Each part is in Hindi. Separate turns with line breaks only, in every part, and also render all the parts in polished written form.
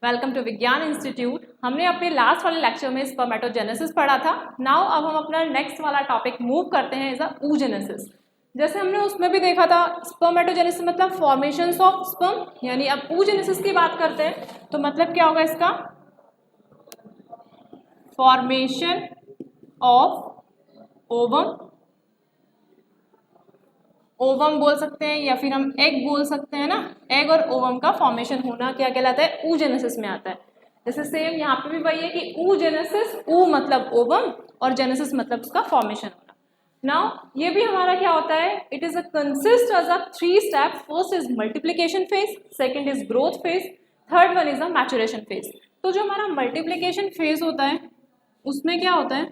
वेलकम टू विज्ञान इंस्टीट्यूट। हमने अपने लास्ट वाले लेक्चर में स्पर्मेटोजेनेसिस पढ़ा था। नाउ अब हम अपना नेक्स्ट वाला टॉपिक मूव करते हैं, इज अ oogenesis। जैसे हमने उसमें भी देखा था स्पर्मेटोजेनेसिस मतलब फॉर्मेशंस ऑफ स्पर्म, यानी अब oogenesis की बात करते हैं तो मतलब क्या होगा इसका, फॉर्मेशन ऑफ ओवम, ओवम बोल सकते हैं या फिर हम एग बोल सकते हैं ना। एग और ओवम का फॉर्मेशन होना क्या कहलाता है, oogenesis में आता है। जैसे सेम यहाँ पे भी वही है कि oogenesis, ऊ मतलब ओवम और जेनेसिस मतलब उसका फॉर्मेशन होना। नाउ ये भी हमारा क्या होता है, it is a consist as a 3 step. First is multiplication phase, second is growth phase, third one is a maturation phase. तो जो हमारा मल्टीप्लिकेशन फेज होता है उसमें क्या होता है,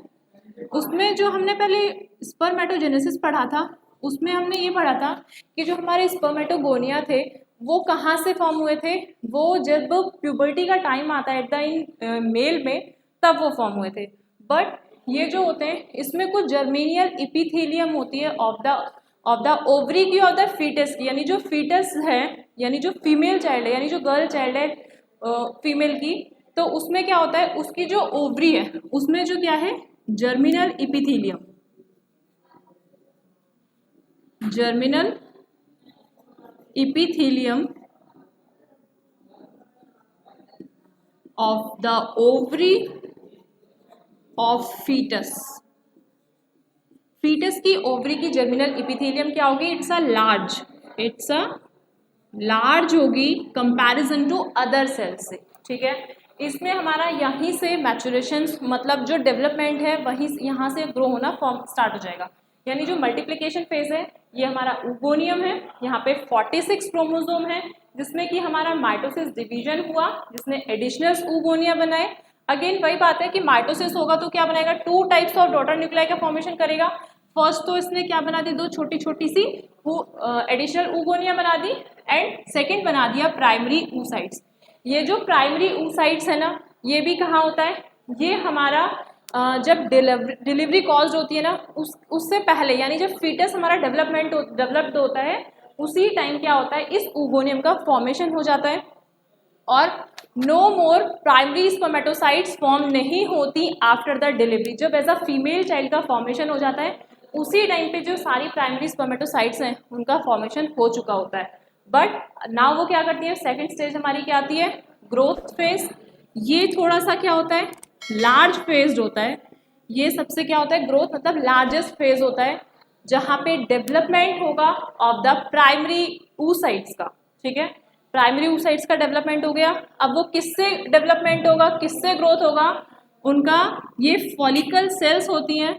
उसमें जो हमने पहले स्पर्मेटोजेनेसिस पढ़ा था उसमें हमने ये पढ़ा था कि जो हमारे स्पर्मेटोगोनिया थे वो कहाँ से फॉर्म हुए थे, वो जब प्यूबर्टी का टाइम आता है एट द इन मेल में तब वो फॉर्म हुए थे। बट ये जो होते हैं इसमें कुछ जर्मेनियल इपिथेलियम होती है ऑफ द ओवरी की, ऑफ द फीटस की, यानी जो फीटस है यानी जो फीमेल चाइल्ड है, यानी जो गर्ल चाइल्ड है फीमेल की, तो उसमें क्या होता है, उसकी जो ओवरी है उसमें जो क्या है, germinal epithelium, germinal epithelium of the ovary of fetus। Fetus की ओवरी की जर्मिनल इपिथेलियम क्या होगी, इट्स अ लार्ज होगी कंपैरिजन टू अदर सेल्स से। ठीक है, इसमें हमारा यहीं से मैचुरेशन मतलब जो डेवलपमेंट है वहीं यहाँ से ग्रो होना फॉर्म स्टार्ट हो जाएगा। यानी जो मल्टीप्लिकेशन फेज है ये हमारा oogoनियम है, यहाँ पे 46 क्रोमोसोम है जिसमें कि हमारा माइटोसिस डिवीजन हुआ जिसने एडिशनल oogonia बनाए। अगेन वही बात है कि माइटोसिस होगा तो क्या बनाएगा, 2 टाइप्स ऑफ डॉटर न्यूक्लियाई का फॉर्मेशन करेगा। फर्स्ट तो इसने क्या बना दी, 2 छोटी छोटी सी एडिशनल oogonia बना दी, एंड सेकेंड बना दिया प्राइमरी oocytes। ये जो प्राइमरी oocytes है ना, ये भी कहाँ होता है, ये हमारा जब डिलीवरी कॉज होती है ना उससे पहले, यानी जब फीटस हमारा डेवलप्ड होता है उसी टाइम क्या होता है, इस oogoनियम का फॉर्मेशन हो जाता है और नो मोर प्राइमरी स्पर्मेटोसाइट्स फॉर्म नहीं होती आफ्टर द डिलीवरी। जब एज अ फीमेल चाइल्ड का फॉर्मेशन हो जाता है उसी टाइम पे जो सारी प्राइमरी स्पर्मेटोसाइट्स हैं उनका फॉर्मेशन हो चुका होता है। बट नाउ वो क्या करती है, सेकेंड स्टेज हमारी क्या आती है, ग्रोथ फेज। ये थोड़ा सा क्या होता है, लार्ज फेज होता है। ये सबसे क्या होता है, ग्रोथ मतलब लार्जेस्ट फेज होता है जहाँ पे डेवलपमेंट होगा ऑफ द प्राइमरी oocytes का। ठीक है, प्राइमरी oocytes का डेवलपमेंट हो गया। अब वो किससे डेवलपमेंट होगा, किससे ग्रोथ होगा, उनका ये फॉलिकल सेल्स होती हैं।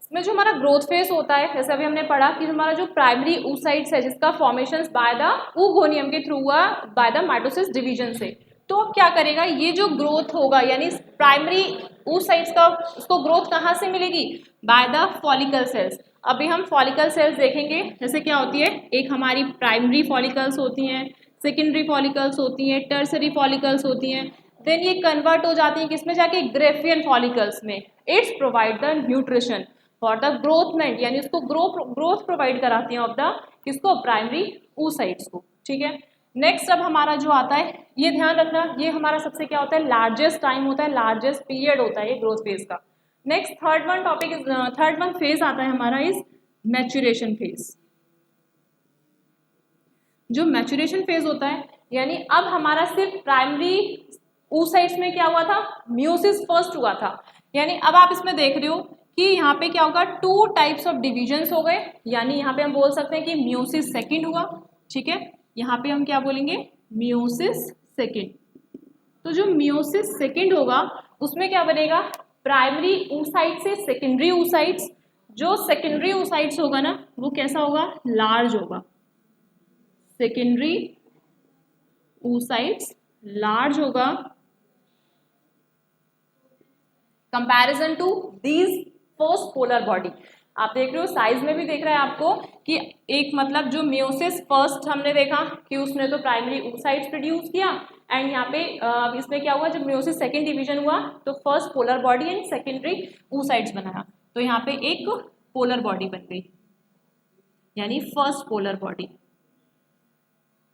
इसमें जो हमारा ग्रोथ फेज होता है, जैसे अभी हमने पढ़ा कि हमारा जो प्राइमरी oocytes है जिसका फॉर्मेशन बाय द oogoनियम के थ्रू हुआ बाय द माइटोसिस डिवीजन से, तो अब क्या करेगा, ये जो ग्रोथ होगा यानी प्राइमरी oocytes का उसको ग्रोथ कहाँ से मिलेगी, बाय द फॉलिकल सेल्स। अभी हम फॉलिकल सेल्स देखेंगे, जैसे क्या होती है, एक हमारी प्राइमरी फॉलिकल्स होती हैं, सेकेंडरी फॉलिकल्स होती हैं, टर्सरी फॉलिकल्स होती हैं, देन ये कन्वर्ट हो जाती हैं किसमें जाके, ग्रेफियन फॉलिकल्स में। It's provide the nutrition for the growthment, यानी उसको ग्रोथ प्रोवाइड कराती हैं ऑफ द किसको, प्राइमरी oocytes को। ठीक है, नेक्स्ट अब हमारा जो आता है, ये ध्यान रखना, ये हमारा सबसे क्या होता है, लार्जेस्ट टाइम होता है, लार्जेस्ट पीरियड होता है ये ग्रोथ फेज का। नेक्स्ट थर्ड वन फेज आता है हमारा इज मैच्यूरेशन फेज। जो मैच्यूरेशन फेज होता है यानी अब हमारा सिर्फ प्राइमरी oocytes में क्या हुआ था, म्यूसिस फर्स्ट हुआ था। यानी अब आप इसमें देख रहे हो कि यहाँ पे क्या होगा, 2 टाइप्स ऑफ डिविजन्स हो गए, यानी यहाँ पे हम बोल सकते हैं कि म्यूसिस सेकेंड हुआ। ठीक है, यहाँ पे हम क्या बोलेंगे, म्यूसिस सेकेंड। तो जो म्यूसिस सेकेंड होगा उसमें क्या बनेगा, प्राइमरी oocytes से सेकेंडरी oocytes। जो सेकेंडरी oocytes होगा ना वो कैसा होगा, लार्ज होगा। सेकेंडरी oocytes लार्ज होगा comparison to these first polar body. आप देख रहे हो साइज में भी देख रहा है आपको कि एक मतलब जो म्यूसिस फर्स्ट हमने देखा कि उसने तो प्राइमरी oocytes प्रोड्यूस किया, एंड यहाँ पे इसमें क्या हुआ, जब म्यूसिस सेकेंड डिवीजन हुआ तो first polar body and secondary oocytes बनाया, तो यहाँ पे एक पोलर बॉडी बन गई, यानी फर्स्ट पोलर बॉडी।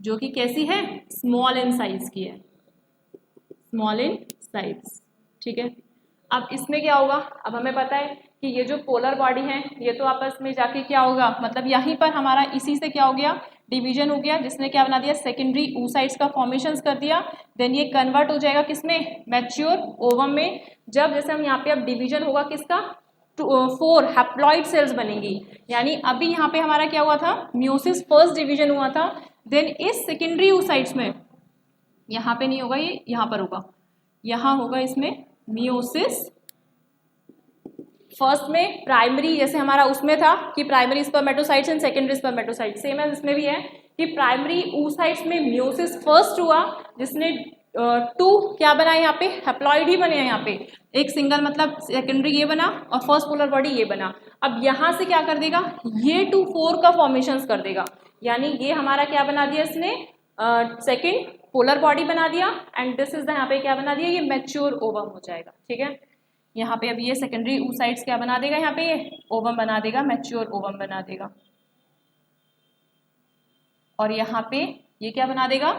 जो कि कैसी है, स्मॉल इन साइज की है, स्मॉल इन साइज, ठीक है। अब इसमें क्या होगा, अब हमें पता है कि ये जो पोलर बॉडी है ये तो आपस में जाके क्या होगा, मतलब यहीं पर हमारा इसी से क्या हो गया, डिवीजन हो गया, जिसने क्या बना दिया, सेकेंडरी oocytes का फॉर्मेशंस कर दिया। देन ये कन्वर्ट हो जाएगा किसमें, मैच्योर ओवम में। जब जैसे हम यहाँ पे अब डिवीजन होगा किसका, 4 हैप्लॉइड सेल्स बनेंगी, यानी अभी यहाँ पे हमारा क्या हुआ था, मियोसिस फर्स्ट डिवीजन हुआ था। देन इस सेकेंडरी oocytes में, यहाँ पे नहीं होगा, ये यहाँ पर होगा, यहाँ होगा इसमें मियोसिस फर्स्ट में प्राइमरी, जैसे हमारा उसमें था कि primary spermatocytes and secondary spermatocytes, same as इसमें भी है कि प्राइमरी oocytes में मियोसिस फर्स्ट हुआ, जिसने 2 क्या बना यहाँ पे, हैप्लॉइड ही बने हैं यहाँ पे, एक सिंगल, मतलब सेकेंडरी ये बना और फर्स्ट पोलर बॉडी ये बना। अब यहाँ से क्या कर देगा, ये 2-4 का फॉर्मेशंस कर देगा, यानी ये हमारा क्या बना दिया इसने, सेकेंड पोलर बॉडी बना दिया, एंड दिस इज द यहाँ पे क्या बना दिया, ये मैच्योर ओवम हो जाएगा, ठीक है। यहाँ पे अब ये सेकेंडरी oocytes क्या बना देगा, यहाँ पे ये ओवम बना देगा, मैच्योर ओवम बना देगा, और यहाँ पे ये क्या बना देगा,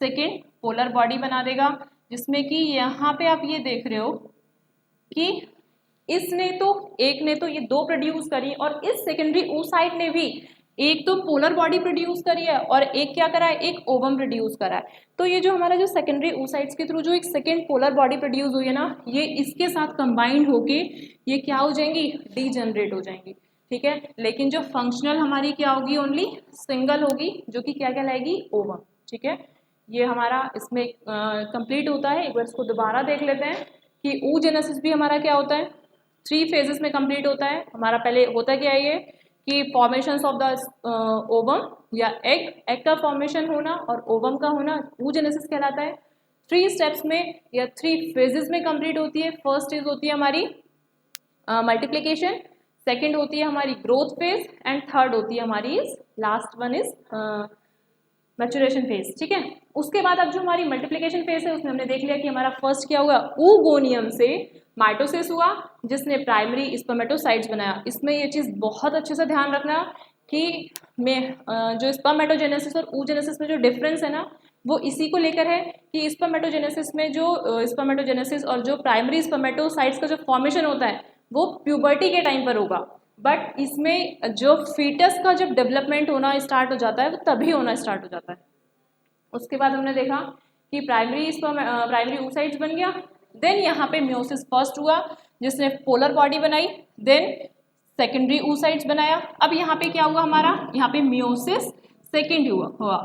सेकेंड पोलर बॉडी बना देगा, जिसमें कि यहाँ पे आप ये देख रहे हो कि इसने तो, एक ने तो ये 2 प्रोड्यूस करी, और इस सेकेंडरी oocyte ने भी एक तो पोलर बॉडी प्रोड्यूस करी है और एक क्या करा है, एक ओवम प्रोड्यूस करा है। तो ये जो हमारा जो सेकेंडरी oocytes के थ्रू जो एक सेकेंड पोलर बॉडी प्रोड्यूस हुई है ना, ये इसके साथ कंबाइंड होके ये क्या हो जाएंगी, डीजनरेट हो जाएंगी, ठीक है। लेकिन जो फंक्शनल हमारी क्या होगी, ओनली सिंगल होगी, जो कि क्या कहलाएगी, ओवम, ठीक है। ये हमारा इसमें कंप्लीट होता है। एक बार इसको दोबारा देख लेते हैं कि oogenesis भी हमारा क्या होता है, 3 फेजेस में कंप्लीट होता है हमारा। पहले होता क्या है ये कि फॉर्मेशंस ऑफ द ओवम या एग का फॉर्मेशन होना और ओवम का होना oogenesis कहलाता है। 3 स्टेप्स में या 3 फेजेस में कंप्लीट होती है। फर्स्ट इज होती है हमारी मल्टीप्लिकेशन, सेकेंड होती है हमारी ग्रोथ फेज, एंड थर्ड होती है हमारी last one is maturation phase, ठीक है। उसके बाद अब जो हमारी मल्टीप्लिकेशन फेज है उसमें हमने देख लिया कि हमारा फर्स्ट क्या हुआ, oogoनियम से माइटोसिस हुआ, जिसने प्राइमरी स्पर्मेटोसाइट्स बनाया। इसमें ये चीज़ बहुत अच्छे से ध्यान रखना कि जो स्पर्मेटोजेनेसिस और oogenesis में जो डिफरेंस है ना, वो इसी को लेकर है कि स्पर्मेटोजेनेसिस में जो स्पर्मेटोजेनेसिस और जो प्राइमरी स्पर्मेटोसाइट्स का जो फॉर्मेशन होता है वो प्यूबर्टी के टाइम पर होगा, बट इसमें जो फीटस का जब डेवलपमेंट होना स्टार्ट हो जाता है वो तभी होना स्टार्ट हो जाता है। उसके बाद हमने देखा कि प्राइमरी oocytes बन गया, देन यहाँ पे मियोसिस फर्स्ट हुआ जिसने पोलर बॉडी बनाई, देन सेकेंडरी oocytes बनाया। अब यहाँ पे क्या हुआ हमारा, यहाँ पे मियोसिस सेकेंड हुआ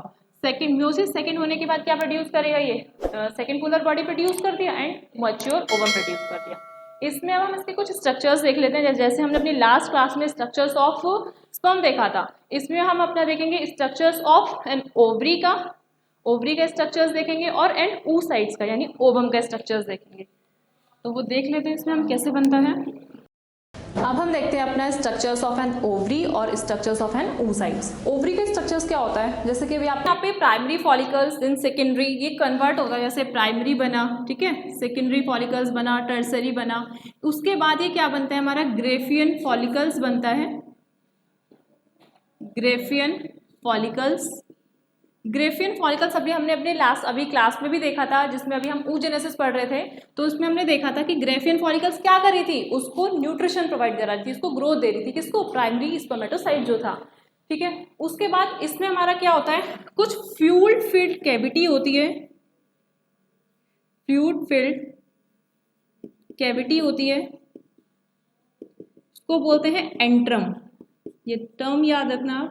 सेकेंड, मियोसिस सेकेंड होने के बाद क्या प्रोड्यूस करेगा, ये सेकेंड पोलर बॉडी प्रोड्यूस कर दिया एंड मैच्योर ओवम प्रोड्यूस कर दिया। इसमें अब हम इसके कुछ स्ट्रक्चर्स देख लेते हैं, जैसे हमने अपनी लास्ट क्लास में स्ट्रक्चर्स ऑफ स्पर्म देखा था। इसमें हम अपना देखेंगे स्ट्रक्चर्स ऑफ एन ओवरी का स्ट्रक्चर्स देखेंगे और एंड oocytes का यानी ओवम का स्ट्रक्चर्स देखेंगे। तो वो देख लेते हैं इसमें हम कैसे बनता है। अब हम देखते हैं अपना स्ट्रक्चर्स ऑफ एन ओवरी और structures of an oocytes। Ovary का स्ट्रक्चर्स क्या होता है, जैसे कि अभी आप यहाँ पे प्राइमरी फॉलिकल्स देन सेकेंडरी, ये कन्वर्ट होगा, जैसे प्राइमरी बना, ठीक है, सेकेंडरी फॉलिकल्स बना, टर्सरी बना, उसके बाद ये क्या बनता है हमारा, ग्रेफियन फॉलिकल्स बनता है। ग्रेफियन फॉलिकल्स अभी हमने अपने अभी क्लास में भी देखा था, जिसमें अभी हम oogenesis पढ़ रहे थे, तो उसमें हमने देखा था कि ग्रेफियन फॉलिकल्स क्या कर रही थी, उसको न्यूट्रिशन प्रोवाइड करा रही थी, उसको ग्रोथ दे रही थी, किसको, प्राइमरी स्पर्मेटोसाइट जो था, ठीक है। उसके बाद इसमें हमारा क्या होता है, कुछ फ्लूइड फिल्ड कैविटी होती है, फ्लूइड फिल्ड कैविटी होती है, उसको बोलते हैं एंट्रम, ये टर्म याद रखना,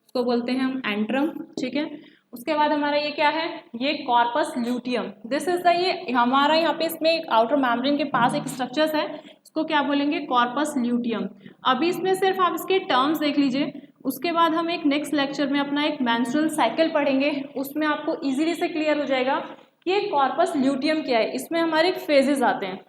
उसको बोलते हैं हम एंट्रम, ठीक है। उसके बाद हमारा ये क्या है, ये corpus luteum, this is the, ये हमारा यहाँ पे इसमें एक आउटर मेम्ब्रेन के पास एक स्ट्रक्चर्स है, इसको क्या बोलेंगे, कॉर्पस ल्यूटियम। अभी इसमें सिर्फ आप इसके टर्म्स देख लीजिए, उसके बाद हम एक नेक्स्ट लेक्चर में अपना एक मेंस्ट्रुअल साइकिल पढ़ेंगे, उसमें आपको इजीली से क्लियर हो जाएगा कि ये कॉर्पस ल्यूटियम क्या है। इसमें हमारे फेजेस आते हैं,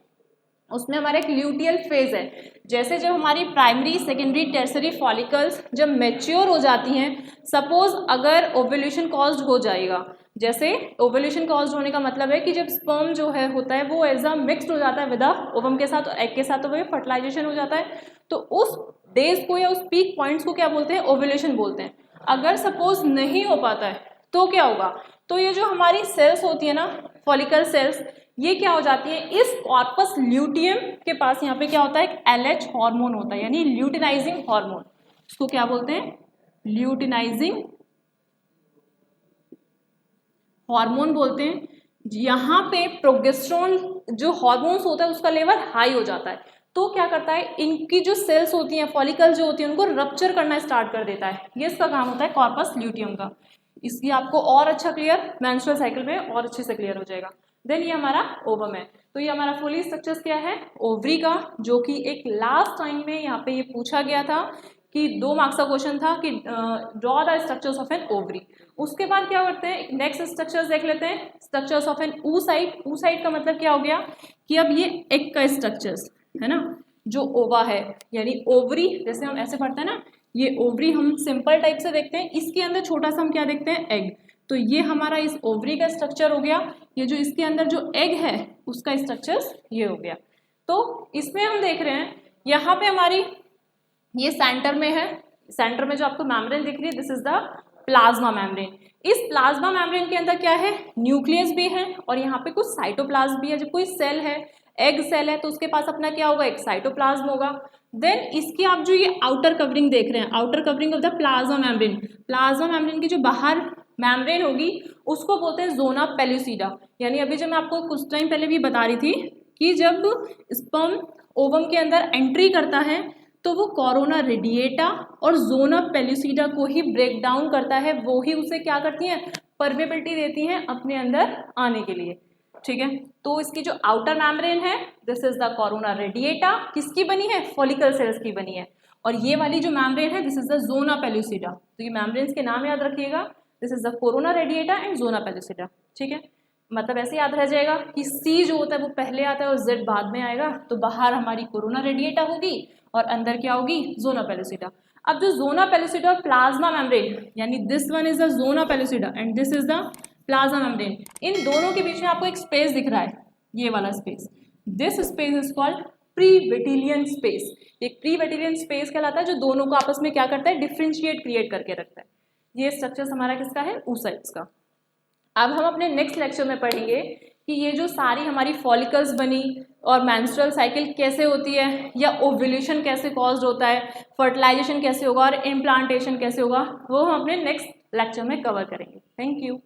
उसमें हमारा एक ल्यूटियल फेज है, जैसे जब हमारी प्राइमरी सेकेंडरी टर्सरी फॉलिकल्स जब मैच्योर हो जाती हैं, सपोज अगर ओव्यूलेशन कॉज्ड हो जाएगा, जैसे ओव्यूलेशन कॉज्ड होने का मतलब है कि जब स्पर्म जो है होता है वो एज अ मिक्सड हो जाता है विद ओवम के साथ और एग के साथ, तो वो फर्टिलाइजेशन हो जाता है, तो उस डेज को या उस पीक पॉइंट्स को क्या बोलते हैं, ओव्यूलेशन बोलते हैं। अगर सपोज नहीं हो पाता है तो क्या होगा, तो ये जो हमारी सेल्स होती है ना, फॉलिकल सेल्स, ये क्या हो जाती है, इस कॉर्पस ल्यूटियम के पास यहाँ पे क्या होता है, एक LH हार्मोन होता है, यानी ल्यूटिनाइजिंग हार्मोन। इसको क्या बोलते हैं, ल्यूटिनाइजिंग हार्मोन बोलते हैं। यहाँ पे प्रोजेस्टेरोन जो हार्मोन्स होता है उसका लेवल हाई हो जाता है, तो क्या करता है, इनकी जो सेल्स होती हैं, फॉलिकल जो होती है, उनको रप्चर करना स्टार्ट कर देता है। ये इसका काम होता है कॉर्पस ल्यूटियम का। इसकी आपको और अच्छा क्लियर मेंस्ट्रुअल साइकिल में और अच्छे से क्लियर हो जाएगा। देन ये हमारा ओवम है, तो ये हमारा फुली स्ट्रक्चर्स क्या है, ओवरी का, जो कि एक लास्ट टाइम में यहाँ पे ये पूछा गया था कि 2 मार्क्स का क्वेश्चन था कि draw the structures of an ovary. उसके बाद क्या करते हैं, नेक्स्ट स्ट्रक्चर्स देख लेते हैं, structures of an oocyte। oocyte का मतलब क्या हो गया कि अब ये एग का स्ट्रक्चर्स है ना, जो ओवा है, यानी ओवरी, जैसे हम ऐसे पढ़ते हैं ना, ये ओवरी हम सिंपल टाइप से देखते हैं, इसके अंदर छोटा सा हम क्या देखते हैं, एग। तो ये हमारा इस ओवरी का स्ट्रक्चर हो गया, ये जो इसके अंदर जो एग है उसका स्ट्रक्चर्स ये हो गया। तो इसमें हम देख रहे हैं यहाँ पे हमारी ये सेंटर में है, सेंटर में जो आपको मेम्ब्रेन दिख रही है, this is the plasma membrane. इस प्लाज्मा मेम्ब्रेन के अंदर क्या है, न्यूक्लियस भी है और यहाँ पे कुछ साइटोप्लाज्म भी है। जब कोई सेल है, एग सेल है, तो उसके पास अपना क्या होगा, एक साइटोप्लाज्म होगा। देन इसकी आप जो ये आउटर कवरिंग देख रहे हैं, outer covering of the plasma membrane, plasma membrane की जो बाहर मेम्ब्रेन होगी उसको बोलते हैं जोना पेलुसिडा। यानी अभी जब मैं आपको कुछ टाइम पहले भी बता रही थी कि जब स्पर्म ओवम के अंदर एंट्री करता है तो वो कोरोना रेडिएटा और जोना पेलुसिडा को ही ब्रेक डाउन करता है, वो ही उसे क्या करती हैं, परमेबिलिटी देती हैं अपने अंदर आने के लिए। ठीक है, तो इसकी जो आउटर मेम्ब्रेन है, this is the corona radiata, किसकी बनी है, फॉलिकल सेल्स की बनी है। और ये वाली जो मेम्ब्रेन है, this is the zona pellucida. तो ये मेम्ब्रेन्स के नाम याद रखिएगा, this is the corona radiata and zona pellucida. ठीक है, मतलब ऐसे याद रह जाएगा कि C जो होता है वो पहले आता है और Z बाद में आएगा। तो बाहर हमारी कोरोना रेडिएटा होगी और अंदर क्या होगी, जोना पेलुसिडा। अब जो जोना पेलुसिडा और प्लाज्मा मेम्ब्रेन, यानी this one is the zona pellucida and this is the plasma membrane, इन दोनों के बीच में आपको एक स्पेस दिख रहा है, ये वाला space, this space is called perivitelline space. एक प्री-वेटिलियन स्पेस कहलाता है जो दोनों को आपस में क्या करता है, डिफ्रेंशिएट क्रिएट करके रखता है। ये स्ट्रक्चर हमारा किसका है, oocytes का। अब हम अपने नेक्स्ट लेक्चर में पढ़ेंगे कि ये जो सारी हमारी फॉलिकल्स बनी और मेंस्ट्रुअल साइकिल कैसे होती है, या ओव्यूलेशन कैसे कॉज्ड होता है, फर्टिलाइजेशन कैसे होगा और इम्प्लांटेशन कैसे होगा, वो हम अपने नेक्स्ट लेक्चर में कवर करेंगे। Thank you.